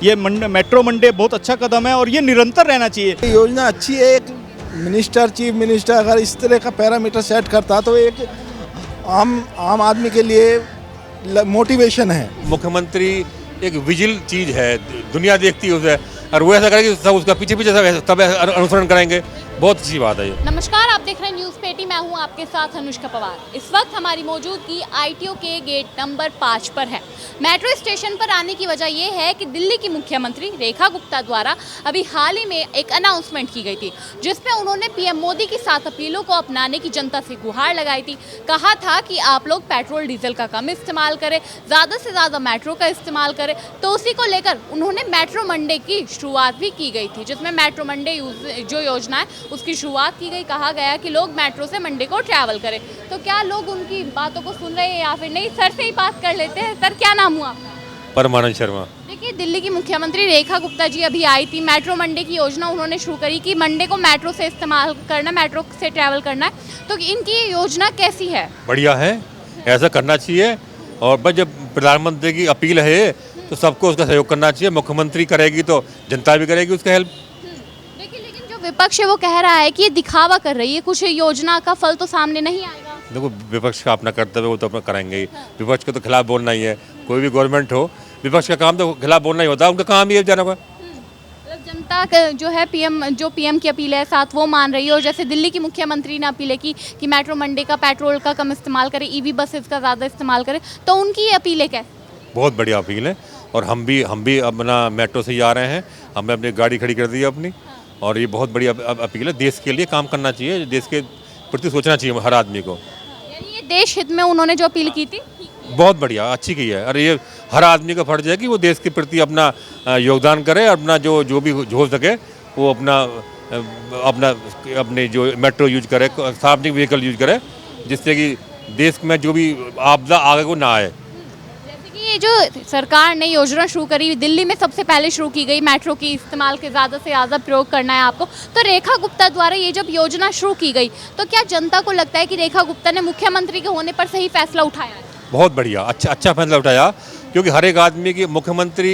ये metro Monday बहुत अच्छा कदम है और ये निरंतर रहना चाहिए। ये योजना अच्छी है। एक मिनिस्टर, चीफ मिनिस्टर अगर इस तरह का पैरामीटर सेट करता तो एक आम आदमी के लिए मोटिवेशन है। मुख्यमंत्री एक विजिल चीज है, दुनिया देखती है उसे, और वो ऐसा करेगी सब उसका पीछे पीछे सब अनुसरण करेंगे। बहुत अच्छी बात है ये। नमस्कार, आप देख रहे हैं न्यूज़ पेटी। मैं हूं आपके साथ अनुष्का पवार। इस वक्त हमारी मौजूदगी आईटीओ के गेट नंबर 5 पर है। मेट्रो स्टेशन पर आने की वजह यह है कि दिल्ली की मुख्यमंत्री रेखा गुप्ता द्वारा अभी हाल ही में एक अनाउंसमेंट की गई थी, जिसमें उन्होंने पीएम मोदी की 7 अपीलों को अपनाने की जनता से गुहार लगाई थी। कहा था कि आप लोग पेट्रोल डीजल का कम इस्तेमाल करें, ज़्यादा से ज़्यादा मेट्रो का इस्तेमाल करें। तो उसी को लेकर उन्होंने मेट्रो मंडे की शुरुआत भी की गई थी, जिसमें मेट्रो मंडे जो योजना है उसकी शुरुआत की गई। कहा गया कि लोग मेट्रो से मंडे को ट्रैवल करें। तो क्या लोग उनकी बातों को सुन रहे हैं या फिर नहीं? सर से ही बात कर लेते हैं। सर, क्या नाम हुआ आपका? परमानंद शर्मा। देखिए, दिल्ली की मुख्यमंत्री रेखा गुप्ता जी अभी आई थी। मेट्रो मंडे की योजना उन्होंने शुरू करी कि मंडे को मेट्रो से इस्तेमाल करना, मेट्रो से ट्रैवल करना है। तो इनकी ये योजना कैसी है? बढ़िया है, ऐसा करना चाहिए। और बस जब प्रधानमंत्री की अपील है तो सबको उसका सहयोग करना चाहिए। मुख्यमंत्री करेगी तो जनता भी करेगी उसका हेल्प। देखिए, लेकिन जो विपक्ष है वो कह रहा है कि ये दिखावा कर रही है, कुछ योजना का फल तो सामने नहीं आएगा। देखो, विपक्ष का अपना कर्तव्य वो तो अपना करेंगे ही। विपक्ष के तो खिलाफ बोलना ही है। कोई भी गवर्नमेंट हो, विपक्ष का काम तो खिलाफ बोलना ही होता है। उनका काम ही है जाना। मतलब जनता जो है पीएम की अपील है साथ वो मान रही है। और जैसे दिल्ली की मुख्यमंत्री ने अपील की कि मेट्रो मंडे का पेट्रोल का कम इस्तेमाल करें, ईवी बसेस का ज़्यादा इस्तेमाल करें, तो उनकी ये अपीलें कैसे? बहुत बढ़िया अपील है। और हम भी अपना मेट्रो से ही आ रहे हैं। हमने अपनी गाड़ी खड़ी कर दी है अपनी। और ये बहुत बड़ी अपील है। देश के लिए काम करना चाहिए, देश के प्रति सोचना चाहिए हर आदमी को। यानी ये देश हित में उन्होंने जो अपील की थी, बहुत बढ़िया, अच्छी की है। और ये हर आदमी का फर्ज है कि वो देश के प्रति अपना योगदान करे। अपना जो भी हो सके वो अपने जो मेट्रो यूज करे, सार्वजनिक व्हीकल यूज करे, जिससे कि देश में जो भी आपदा आगे को ना आए। जैसे कि ये जो सरकार ने योजना शुरू करी, दिल्ली में सबसे पहले शुरू की गई, मेट्रो की इस्तेमाल के ज़्यादा से ज़्यादा प्रयोग करना है आपको। तो रेखा गुप्ता द्वारा ये जब योजना शुरू की गई, तो क्या जनता को लगता है कि रेखा गुप्ता ने मुख्यमंत्री के होने पर सही फैसला उठाया है? बहुत बढ़िया, अच्छा फैसला उठाया। क्योंकि हर एक आदमी की मुख्यमंत्री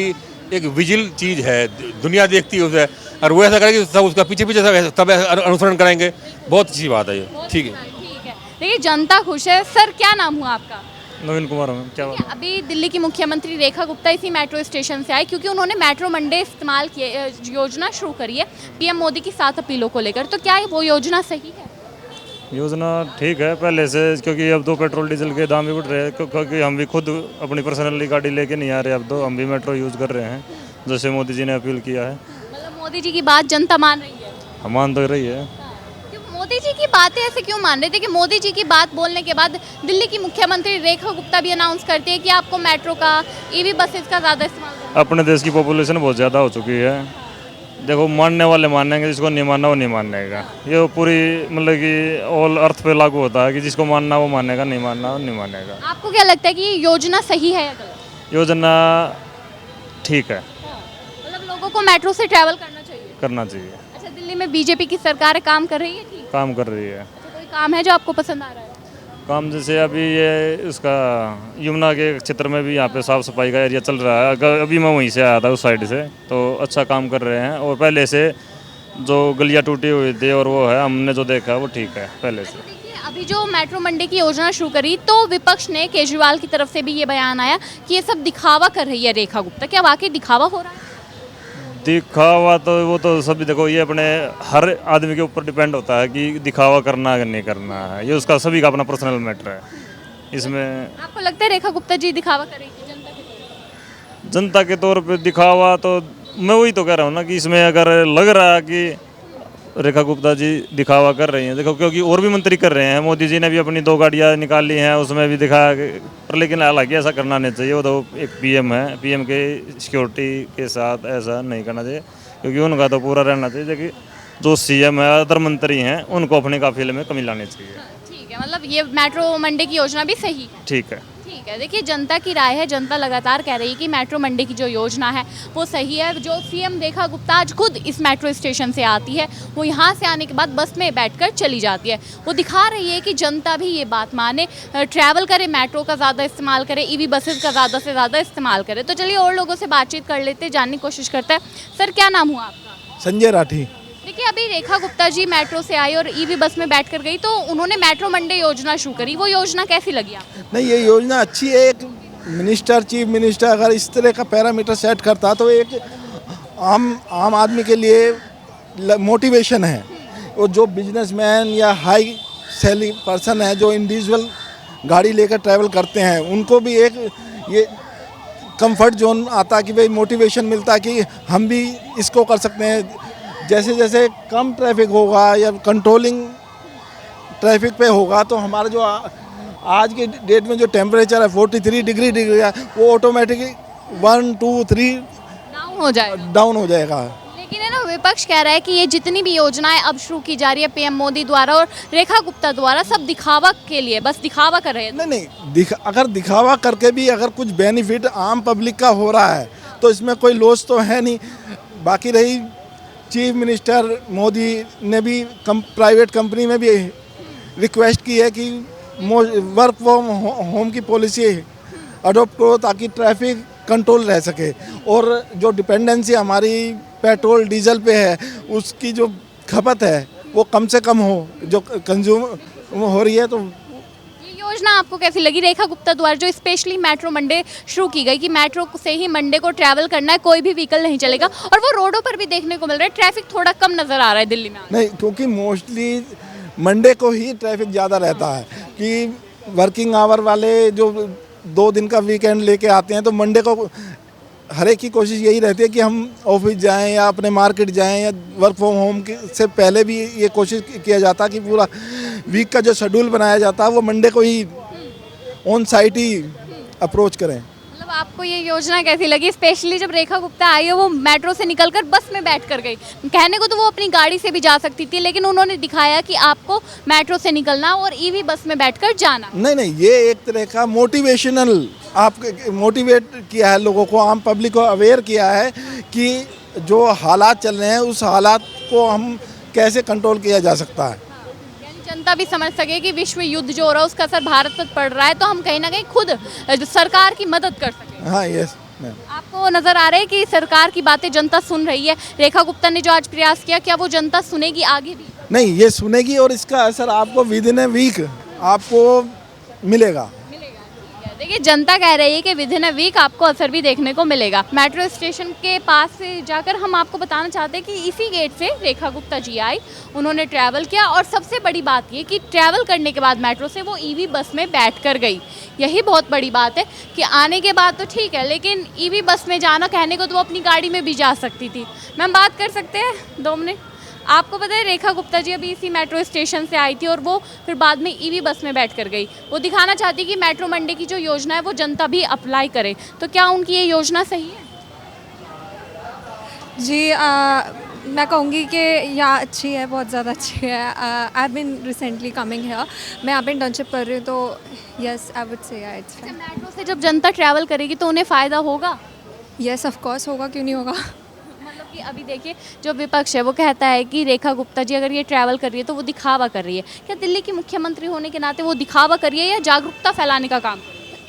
एक विजिल चीज है, दुनिया देखती है उसे, और वो ऐसा करेगी सब उसका पीछे पीछे सब अनुसरण करेंगे। बहुत अच्छी बात है ये। ठीक है। देखिए, जनता खुश है। सर, क्या नाम हुआ आपका? नवीन कुमार। क्या बात? अभी दिल्ली की मुख्यमंत्री रेखा गुप्ता इसी मेट्रो स्टेशन से आए, क्योंकि उन्होंने मेट्रो मंडे इस्तेमाल किए, योजना शुरू करी है पीएम मोदी की 7 अपीलों को लेकर। तो क्या वो योजना सही है? योजना ठीक है पहले से, क्योंकि अब तो पेट्रोल डीजल के दाम भी बढ़ रहे हैं। क्योंकि हम भी खुद अपनी पर्सनली गाड़ी लेके नहीं आ रहे, अब तो हम भी मेट्रो यूज़ कर रहे हैं, जैसे मोदी जी ने अपील किया है। मतलब मोदी जी की बात जनता मान रही है? हम मान तो रही है। क्यों मोदी जी की बातें ऐसे क्यों मान रहे थे कि मोदी जी की बात बोलने के बाद दिल्ली की मुख्यमंत्री रेखा गुप्ता भी अनाउंस करती है कि आपको मेट्रो का, ईवी बसेस का ज़्यादा इस्तेमाल करना है? अपने देश की पॉपुलेशन बहुत ज़्यादा हो चुकी है। देखो, मानने वाले मानेंगे, जिसको नहीं मानना वो नहीं मानेगा। ये पूरी मतलब कि ऑल अर्थ पे लागू होता है कि जिसको मानना वो मानेगा, नहीं मानना वो नहीं मानेगा। आपको क्या लगता है कि ये योजना सही है या गलत? योजना ठीक है, मतलब लोगों को मेट्रो से ट्रैवल करना चाहिए? करना चाहिए। अच्छा, दिल्ली में बीजेपी की सरकार काम कर रही है ठीक? काम कर रही है। अच्छा, कोई काम है जो आपको पसंद आ रहा है? काम जैसे अभी ये उसका यमुना के क्षेत्र में भी यहाँ पे साफ़ सफाई का एरिया चल रहा है। अभी मैं वहीं से आया था उस साइड से, तो अच्छा काम कर रहे हैं। और पहले से जो गलियाँ टूटी हुई थी और वो है, हमने जो देखा वो ठीक है पहले से। देखिए, अभी जो मेट्रो मंडे की योजना शुरू करी, तो विपक्ष ने, केजरीवाल की तरफ से भी ये बयान आया कि ये सब दिखावा कर रही है रेखा गुप्ता। क्या वाकई दिखावा हो रहा है? दिखावा तो वो तो सभी, देखो ये अपने हर आदमी के ऊपर डिपेंड होता है कि दिखावा करना है कि नहीं करना है। ये उसका सभी का अपना पर्सनल मैटर है। इसमें आपको लगता है रेखा गुप्ता जी दिखावा करेगी जनता के तौर पर? जनता के तौर पे दिखावा तो मैं वही तो कह रहा हूँ ना कि इसमें अगर लग रहा है कि रेखा गुप्ता जी दिखावा कर रही हैं, देखो क्योंकि और भी मंत्री कर रहे हैं। मोदी जी ने भी अपनी 2 गाड़ियाँ निकाली हैं, उसमें भी दिखाया पर, लेकिन हालांकि ऐसा करना नहीं चाहिए। वो तो एक पीएम है, पीएम के सिक्योरिटी के साथ ऐसा नहीं करना चाहिए, क्योंकि उनका तो पूरा रहना चाहिए। देखिए, जो सीएम है, अदर मंत्री हैं, उनको अपने काफिले में कमी लानी चाहिए। ठीक है, मतलब ये मेट्रो मंडे की योजना भी सही है? ठीक है। ठीक ठीक है, देखिए जनता की राय है, जनता लगातार कह रही है कि मेट्रो मंडे की जो योजना है वो सही है। जो सीएम रेखा गुप्ता आज खुद इस मेट्रो स्टेशन से आती है, वो यहाँ से आने के बाद बस में बैठकर चली जाती है। वो दिखा रही है कि जनता भी ये बात माने, ट्रैवल करे, मेट्रो का ज़्यादा इस्तेमाल करे, ईवी बसेस का ज़्यादा से ज़्यादा इस्तेमाल करे। तो चलिए और लोगों से बातचीत कर लेते, जानने की कोशिश करते हैं। सर, क्या नाम हुआ आपका? संजय राठी। देखिए, अभी रेखा गुप्ता जी मेट्रो से आई और ईवी बस में बैठकर गई, तो उन्होंने मेट्रो मंडे योजना शुरू करी। वो योजना कैसी लगी आपको? नहीं, ये योजना अच्छी है। एक मिनिस्टर, चीफ मिनिस्टर अगर इस तरह का पैरामीटर सेट करता तो एक आम आदमी के लिए मोटिवेशन है। वो जो बिजनेसमैन या हाई सैलरी पर्सन है, जो इंडिविजुअल गाड़ी लेकर ट्रैवल करते हैं, उनको भी एक ये कंफर्ट जोन आता कि भाई मोटिवेशन मिलता कि हम भी इसको कर सकते हैं। जैसे जैसे कम ट्रैफिक होगा या कंट्रोलिंग ट्रैफिक पे होगा तो हमारा जो आज के डेट में जो टेम्परेचर है 43 डिग्री है, वो ऑटोमेटिकली 1, 2, 3 डाउन हो जाएगा। लेकिन है ना, विपक्ष कह रहा है कि ये जितनी भी योजनाएं अब शुरू की जा रही है पीएम मोदी द्वारा और रेखा गुप्ता द्वारा, सब दिखावा के लिए, बस दिखावा कर रहे हैं। नहीं, अगर दिखावा करके भी अगर कुछ बेनिफिट आम पब्लिक का हो रहा है तो इसमें कोई लॉस तो है नहीं। बाकी रही चीफ मिनिस्टर मोदी ने भी प्राइवेट कंपनी में भी रिक्वेस्ट की है कि वर्क फ्रॉम होम की पॉलिसी अडॉप्ट करो ताकि ट्रैफिक कंट्रोल रह सके, और जो डिपेंडेंसी हमारी पेट्रोल डीजल पे है उसकी जो खपत है वो कम से कम हो, जो कंज्यूम हो रही है। तो योजना आपको कैसी लगी रेखा गुप्ता द्वारा, जो स्पेशली मेट्रो मंडे शुरू की गई कि मेट्रो से ही मंडे को ट्रैवल करना है, कोई भी व्हीकल नहीं चलेगा, और वो रोडों पर भी देखने को मिल रहा है, ट्रैफिक थोड़ा कम नजर आ रहा है दिल्ली में? नहीं, क्योंकि मोस्टली मंडे को ही ट्रैफिक ज़्यादा रहता है कि वर्किंग आवर वाले जो 2 दिन का वीकेंड लेके आते हैं, तो मंडे को हर एक की कोशिश यही रहती है कि हम ऑफिस जाएं या अपने मार्केट जाएं, या वर्क फ्रॉम होम से पहले भी ये कोशिश किया जाता कि पूरा वीक का जो शेड्यूल बनाया जाता है वो मंडे को ही ऑन साइट ही अप्रोच करें। मतलब आपको ये योजना कैसी लगी, स्पेशली जब रेखा गुप्ता आई है, वो मेट्रो से निकलकर बस में बैठ कर गई? कहने को तो वो अपनी गाड़ी से भी जा सकती थी, लेकिन उन्होंने दिखाया कि आपको मेट्रो से निकलना और ईवी बस में बैठकर जाना। नहीं, ये एक तरह का मोटिवेशनल, आप मोटिवेट किया है लोगों को, आम पब्लिक को अवेयर किया है कि जो हालात चल रहे हैं उस हालात को हम कैसे कंट्रोल किया जा सकता है। जनता भी समझ सके कि विश्व युद्ध जो हो रहा है उसका असर भारत पर पड़ रहा है, तो हम कहीं ना कहीं खुद सरकार की मदद कर सकें। हाँ, यस। आपको नजर आ रहा है कि सरकार की बातें जनता सुन रही है? रेखा गुप्ता ने जो आज प्रयास किया, क्या वो जनता सुनेगी आगे भी? नहीं, ये सुनेगी और इसका असर आपको विद इन ए वीक आपको मिलेगा। देखिए, जनता कह रही है कि विद इन अ वीक आपको असर भी देखने को मिलेगा। मेट्रो स्टेशन के पास से जाकर हम आपको बताना चाहते हैं कि इसी गेट से रेखा गुप्ता जी आई, उन्होंने ट्रैवल किया, और सबसे बड़ी बात ये कि ट्रैवल करने के बाद मेट्रो से वो ईवी बस में बैठ कर गई। यही बहुत बड़ी बात है कि आने के बाद तो ठीक है, लेकिन ईवी बस में जाना, कहने को तो वो अपनी गाड़ी में भी जा सकती थी। मैम, बात कर सकते हैं 2 मिनट? आपको पता है रेखा गुप्ता जी अभी इसी मेट्रो स्टेशन से आई थी और वो फिर बाद में ईवी बस में बैठ कर गई। वो दिखाना चाहती कि मेट्रो मंडे की जो योजना है वो जनता भी अप्लाई करे। तो क्या उनकी ये योजना सही है? जी, मैं कहूँगी कि यहाँ अच्छी है, बहुत ज़्यादा अच्छी है। I have been recently coming here, मैं यहाँ पे इंटर्नशिप कर रही हूँ, तो yes, I would say it's fine. Metro से जब जनता ट्रैवल करेगी तो उन्हें फ़ायदा होगा? यस, ऑफ कोर्स होगा, क्यों नहीं होगा। मतलब कि अभी देखिए, जो विपक्ष है वो कहता है कि रेखा गुप्ता जी अगर ये ट्रैवल कर रही है तो वो दिखावा कर रही है। क्या दिल्ली की मुख्यमंत्री होने के नाते वो दिखावा कर रही है या जागरूकता फैलाने का काम?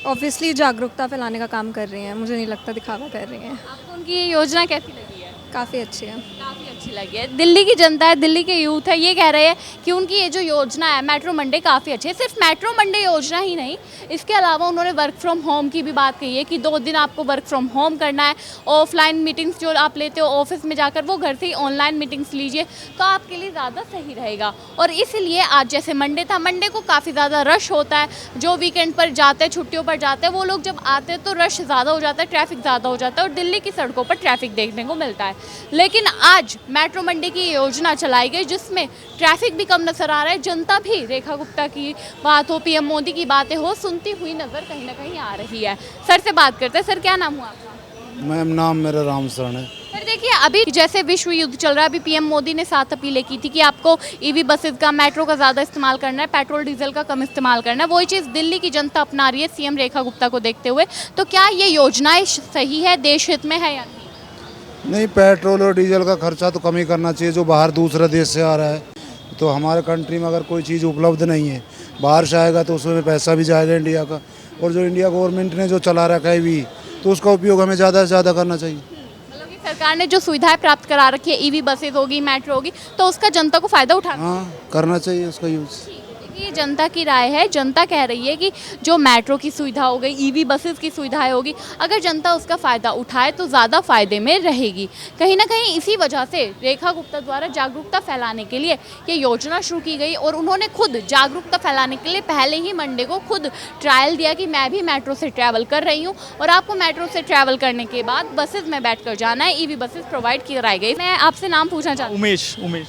ऑब्वियसली जागरूकता फैलाने का काम कर रही हैं, मुझे नहीं लगता दिखावा कर रही हैं। आपको उनकी ये योजना कैसी लगी है? काफ़ी अच्छी है। काफ़ी अच्छी लगी है। दिल्ली की जनता है, दिल्ली के यूथ है, ये कह रहे हैं कि उनकी ये जो योजना है मेट्रो मंडे काफ़ी अच्छी है। सिर्फ मेट्रो मंडे योजना ही नहीं, इसके अलावा उन्होंने वर्क फ्रॉम होम की भी बात कही है कि 2 दिन आपको वर्क फ्रॉम होम करना है। ऑफलाइन मीटिंग्स जो आप लेते हो ऑफिस में जाकर, वो घर से ही ऑनलाइन मीटिंग्स लीजिए तो आपके लिए ज़्यादा सही रहेगा। और इसलिए आज जैसे मंडे था, मंडे को काफ़ी ज़्यादा रश होता है। जो वीकेंड पर जाते हैं, छुट्टियों पर जाते हैं, वो लोग जब आते हैं तो रश ज़्यादा हो जाता है, ट्रैफिक ज़्यादा हो जाता है और दिल्ली की सड़कों पर ट्रैफिक देखने को मिलता है। लेकिन आज मेट्रो मंडे की योजना चलाई गई जिसमें ट्रैफिक भी कम नजर आ रहा है। जनता भी रेखा गुप्ता की बात हो, पीएम मोदी की बातें हो, सुनती हुई नजर कहीं ना कहीं आ रही है। सर से बात करते हैं। सर, क्या नाम हुआ आपका? मैम, नाम मेरा राम शरण है। सर, देखिए अभी जैसे विश्व युद्ध चल रहा है, अभी पीएम मोदी ने 7 अपीलें की थी कि आपको ईवी बसेस का, मेट्रो का ज़्यादा इस्तेमाल करना है, पेट्रोल डीजल का कम इस्तेमाल करना है। वही चीज़ दिल्ली की जनता अपना रही है सीएम रेखा गुप्ता को देखते हुए। तो क्या ये योजनाएं सही है, देश हित में है या नहीं? नहीं, पेट्रोल और डीजल का खर्चा तो कम ही करना चाहिए जो बाहर दूसरे देश से आ रहा है। तो हमारे कंट्री में अगर कोई चीज़ उपलब्ध नहीं है, बाहर से आएगा तो उसमें पैसा भी जाएगा इंडिया का, और जो इंडिया गवर्नमेंट ने जो चला रखा है भी, तो उसका उपयोग हमें ज़्यादा से ज़्यादा करना चाहिए। मतलब कि सरकार ने जो सुविधाएं प्राप्त करा रखी है, ईवी बसेस होगी, मेट्रो होगी, तो उसका जनता को फायदा उठाना हाँ, करना चाहिए उसका यूज़। ये जनता की राय है। जनता कह रही है कि जो मेट्रो की सुविधा हो गई, ईवी बसेस की सुविधाएं होगी, अगर जनता उसका फ़ायदा उठाए तो ज़्यादा फायदे में रहेगी। कहीं ना कहीं इसी वजह से रेखा गुप्ता द्वारा जागरूकता फैलाने के लिए ये योजना शुरू की गई और उन्होंने खुद जागरूकता फैलाने के लिए पहले ही मंडे को खुद ट्रायल दिया कि मैं भी मेट्रो से ट्रैवल कर रही हूँ और आपको मेट्रो से ट्रैवल करने के बाद बसेज में बैठ कर जाना है। ईवी बसेस प्रोवाइड कराई गई। मैं आपसे नाम पूछना चाहती हूँ। उमेश।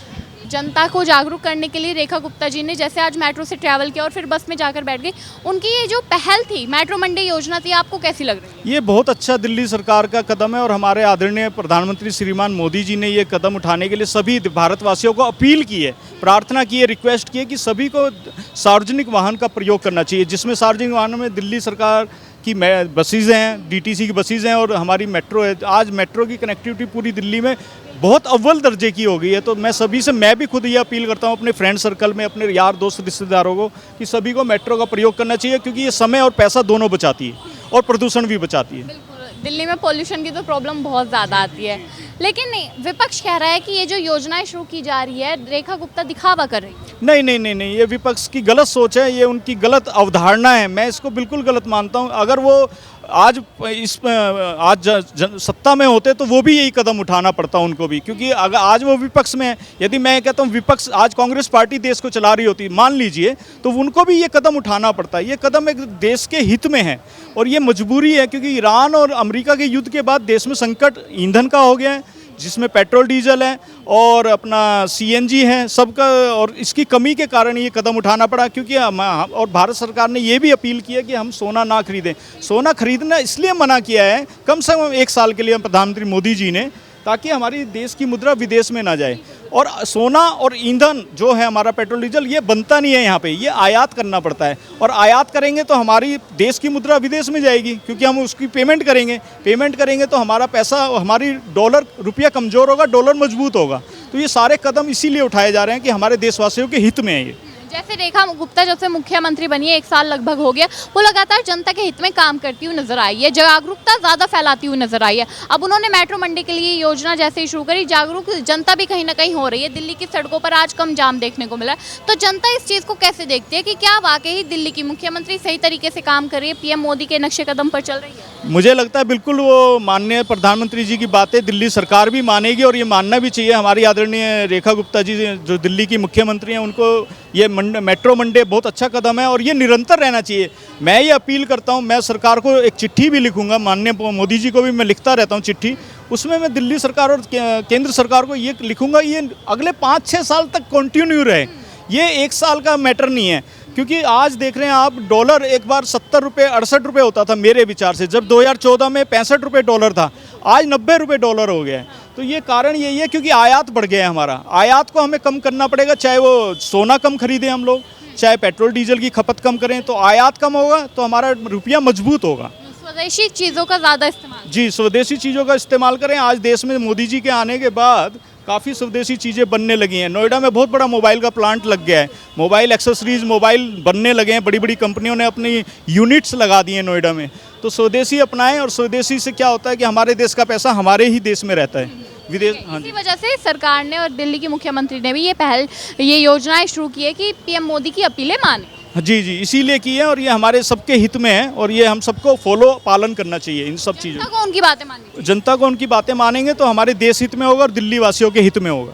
जनता को जागरूक करने के लिए रेखा गुप्ता जी ने जैसे आज मेट्रो से ट्रैवल किया और फिर बस में जाकर बैठ गई, उनकी ये जो पहल थी, मेट्रो मंडे योजना थी, आपको कैसी लग रही है? ये बहुत अच्छा दिल्ली सरकार का कदम है और हमारे आदरणीय प्रधानमंत्री श्रीमान मोदी जी ने ये कदम उठाने के लिए सभी भारतवासियों को अपील की है, प्रार्थना की है, रिक्वेस्ट की है कि सभी को सार्वजनिक वाहन का प्रयोग करना चाहिए, जिसमें सार्वजनिक वाहनों में दिल्ली सरकार की बसेज हैं, डीटीसी की बसेज हैं और हमारी मेट्रो है। आज मेट्रो की कनेक्टिविटी पूरी दिल्ली में बहुत अव्वल दर्जे की हो गई है। तो मैं सभी से, मैं भी खुद ये अपील करता हूँ अपने फ्रेंड सर्कल में, अपने यार दोस्त रिश्तेदारों को कि सभी को मेट्रो का प्रयोग करना चाहिए, क्योंकि ये समय और पैसा दोनों बचाती है और प्रदूषण भी बचाती है। दिल्ली में पोल्यूशन की तो प्रॉब्लम बहुत ज़्यादा आती है, लेकिन विपक्ष कह रहा है कि ये जो योजनाएं शुरू की जा रही है, रेखा गुप्ता दिखावा कर रही है। नहीं, ये विपक्ष की गलत सोच है, ये उनकी गलत अवधारणा है। मैं इसको बिल्कुल गलत मानता हूँ। अगर वो आज सत्ता में होते तो वो भी यही कदम उठाना पड़ता उनको भी, क्योंकि अगर आज वो विपक्ष में है, यदि मैं कहता हूँ विपक्ष, आज कांग्रेस पार्टी देश को चला रही होती, मान लीजिए, तो उनको भी ये कदम उठाना पड़ता है। ये कदम एक देश के हित में है और ये मजबूरी है, क्योंकि ईरान और अमेरिका के युद्ध के बाद देश में संकट ईंधन का हो गया है, जिसमें पेट्रोल डीजल है और अपना सीएनजी है सबका, और इसकी कमी के कारण ये कदम उठाना पड़ा। क्योंकि और भारत सरकार ने ये भी अपील की है कि हम सोना ना खरीदें। सोना खरीदना इसलिए मना किया है कम से कम 1 साल के लिए प्रधानमंत्री मोदी जी ने, ताकि हमारी देश की मुद्रा विदेश में ना जाए। और सोना और ईंधन जो है हमारा पेट्रोल डीजल, ये बनता नहीं है यहाँ पे, ये आयात करना पड़ता है, और आयात करेंगे तो हमारी देश की मुद्रा विदेश में जाएगी, क्योंकि हम उसकी पेमेंट करेंगे तो हमारा पैसा, हमारी डॉलर, रुपया कमज़ोर होगा, डॉलर मजबूत होगा। तो ये सारे कदम इसीलिए उठाए जा रहे हैं कि हमारे देशवासियों के हित में है ये। जैसे रेखा गुप्ता जब से मुख्यमंत्री बनी है, 1 साल लगभग हो गया, वो लगातार जनता के हित में काम करती हुई नजर आई है, जागरूकता ज़्यादा फैलाती हुई नजर आई है। अब उन्होंने मेट्रो मंडे के लिए योजना जैसे ही शुरू करी, जागरूक जनता भी कहीं ना कहीं हो रही है। दिल्ली की सड़कों पर आज कम जाम देखने को मिला है। तो जनता इस चीज़ को कैसे देखती है कि क्या वाकई दिल्ली की मुख्यमंत्री सही तरीके से काम कर रही है, पीएम मोदी के नक्शे कदम पर चल रही है? मुझे लगता है बिल्कुल वो माननीय प्रधानमंत्री जी की बातें दिल्ली सरकार भी मानेगी और ये मानना भी चाहिए। हमारी आदरणीय रेखा गुप्ता जी जो दिल्ली की मुख्यमंत्री हैं, उनको ये मेट्रो मंडे बहुत अच्छा कदम है और ये निरंतर रहना चाहिए। मैं ये अपील करता हूँ, मैं सरकार को एक चिट्ठी भी लिखूंगा, माननीय मोदी जी को भी मैं लिखता रहता हूँ चिट्ठी, उसमें मैं दिल्ली सरकार और केंद्र सरकार को ये लिखूंगा, ये अगले 5-6 साल तक कंटिन्यू रहे। ये 1 साल का मैटर नहीं है, क्योंकि आज देख रहे हैं आप, डॉलर एक बार 70 रुपये 68 रुपये होता था मेरे विचार से, जब 2014 में 65 रुपये डॉलर था, आज 90 रुपये डॉलर हो गया है। तो ये कारण यही है क्योंकि आयात बढ़ गया है हमारा। आयात को हमें कम करना पड़ेगा, चाहे वो सोना कम खरीदें हम लोग, चाहे पेट्रोल डीजल की खपत कम करें, तो आयात कम होगा तो हमारा रुपया मजबूत होगा। स्वदेशी चीज़ों का ज़्यादा इस्तेमाल, जी, स्वदेशी चीज़ों का इस्तेमाल करें। आज देश में मोदी जी के आने के बाद काफ़ी स्वदेशी चीज़ें बनने लगी हैं। नोएडा में बहुत बड़ा मोबाइल का प्लांट लग गया है, मोबाइल एक्सेसरीज, मोबाइल बनने लगे हैं, बड़ी बड़ी कंपनियों ने अपनी यूनिट्स लगा दी हैं नोएडा में। तो स्वदेशी अपनाएं, और स्वदेशी से क्या होता है कि हमारे देश का पैसा हमारे ही देश में रहता है, विदेश। हाँ, इसी वजह से सरकार ने और दिल्ली की मुख्यमंत्री ने भी ये योजनाएं शुरू की है कि पीएम मोदी की अपीलें माने। जी, इसीलिए की है और ये हमारे सबके हित में है और ये हम सबको पालन करना चाहिए इन सब चीज़ों को। उनकी बातें मानेंगे, जनता को उनकी बातें मानेंगे तो हमारे देश हित में होगा और दिल्ली वासियों के हित में होगा।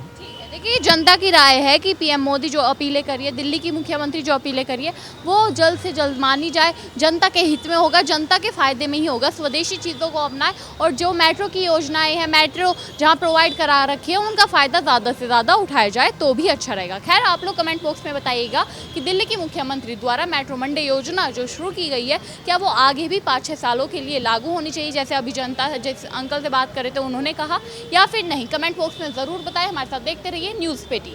देखिए जनता की राय है कि पीएम मोदी जो अपीलें करिए, दिल्ली की मुख्यमंत्री जो अपीलें करिए, वो जल्द से जल्द मानी जाए। जनता के हित में होगा, जनता के फायदे में ही होगा। स्वदेशी चीज़ों को अपनाएं और जो मेट्रो की योजनाएं हैं, मेट्रो जहां प्रोवाइड करा रखी है, उनका फ़ायदा ज़्यादा से ज़्यादा उठाया जाए तो भी अच्छा रहेगा। खैर, आप लोग कमेंट बॉक्स में बताइएगा कि दिल्ली की मुख्यमंत्री द्वारा मेट्रो मंडे योजना जो शुरू की गई है, क्या वो आगे भी 5-6 सालों के लिए लागू होनी चाहिए, जैसे अभी जनता जिस अंकल से बात कर रहे थे उन्होंने कहा, या फिर नहीं? कमेंट बॉक्स में ज़रूर बताएं। हमारे साथ देखते रहिए न्यूज़ पेटी।